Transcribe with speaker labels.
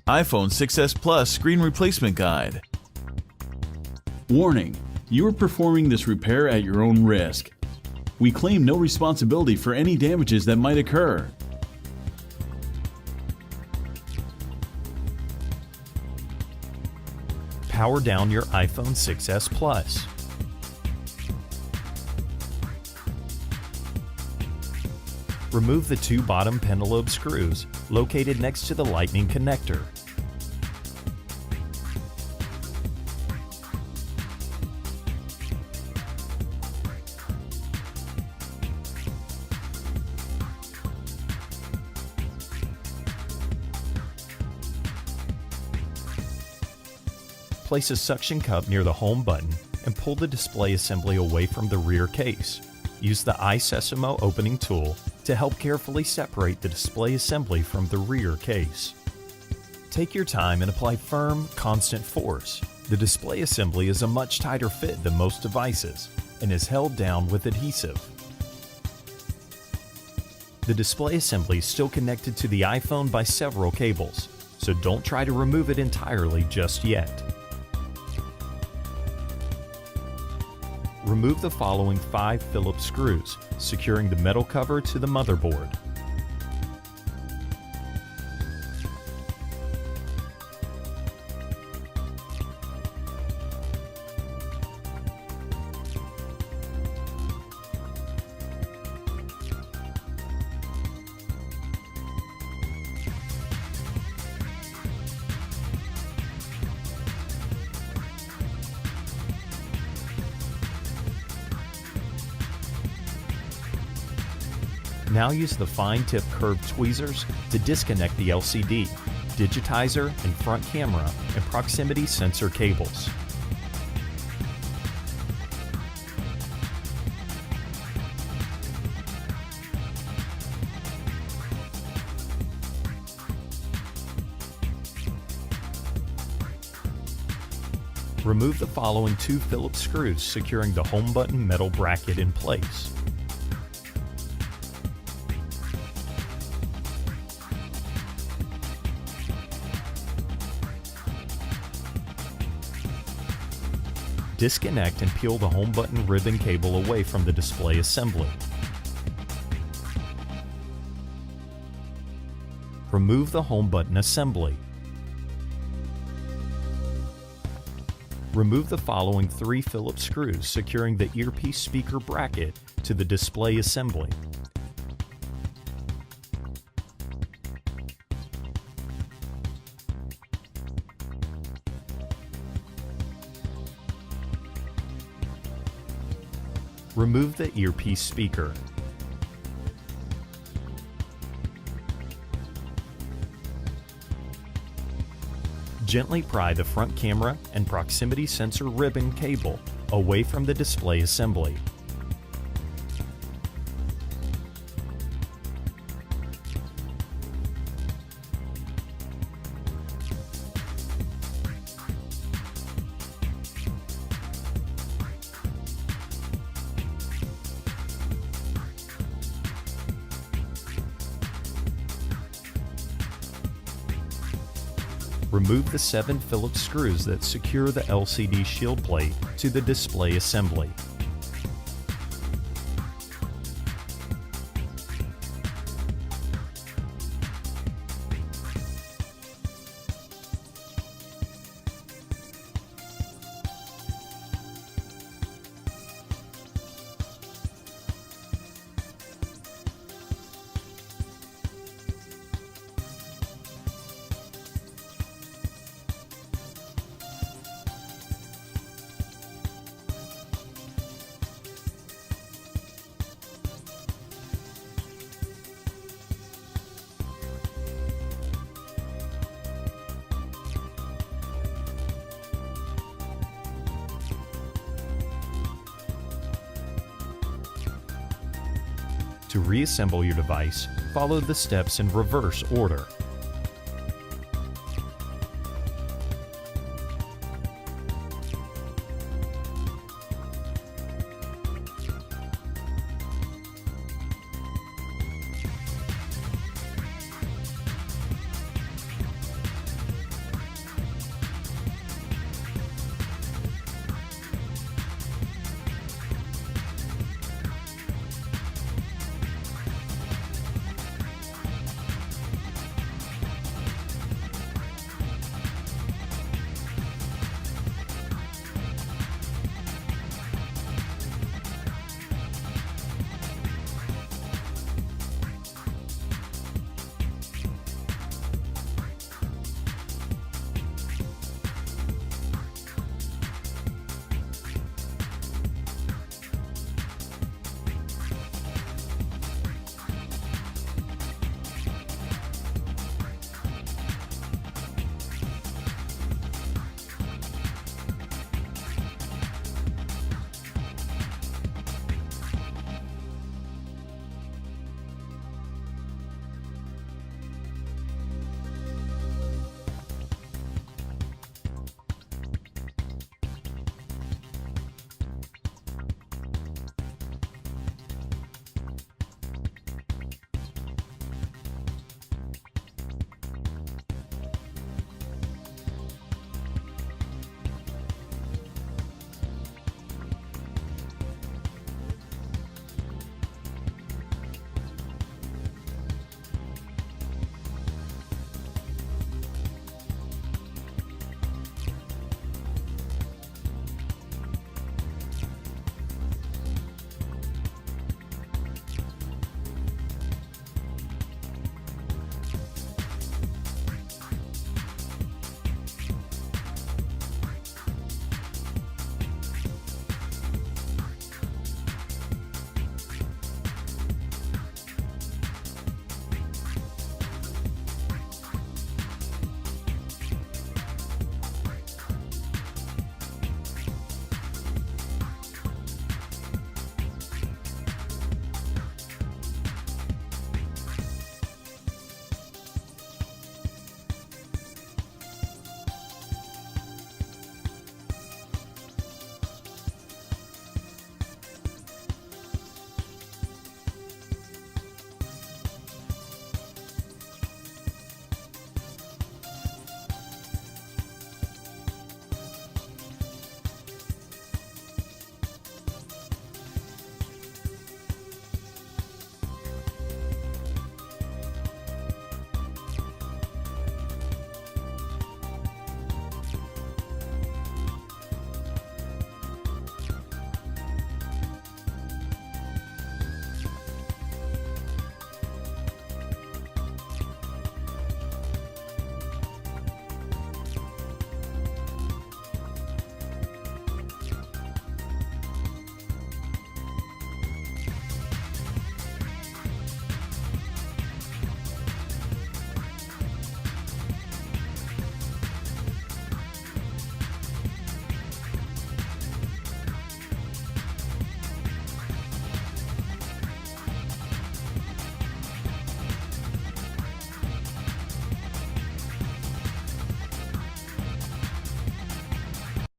Speaker 1: iPhone 6s Plus Screen Replacement Guide.
Speaker 2: Warning: you are performing this repair at your own risk. We claim no responsibility for any damages that might occur.
Speaker 3: Power down your iPhone 6s Plus. Remove the two bottom pentalobe screws located next to the lightning connector. Place a suction cup near the home button and pull the display assembly away from the rear case. Use the iSesamo opening tool to help carefully separate the display assembly from the rear case. Take your time and apply firm, constant force. The display assembly is a much tighter fit than most devices and is held down with adhesive. The display assembly is still connected to the iPhone by several cables, so don't try to remove it entirely just yet. Remove the following 5 Phillips screws, securing the metal cover to the motherboard. Now use the fine-tip curved tweezers to disconnect the LCD, digitizer and front camera and proximity sensor cables. Remove the following 2 Phillips screws securing the home button metal bracket in place. Disconnect and peel the home button ribbon cable away from the display assembly. Remove the home button assembly. Remove the following 3 Phillips screws securing the earpiece speaker bracket to the display assembly. Remove the earpiece speaker. Gently pry the front camera and proximity sensor ribbon cable away from the display assembly. Remove the 7 Phillips screws that secure the LCD shield plate to the display assembly. To reassemble your device, follow the steps in reverse order.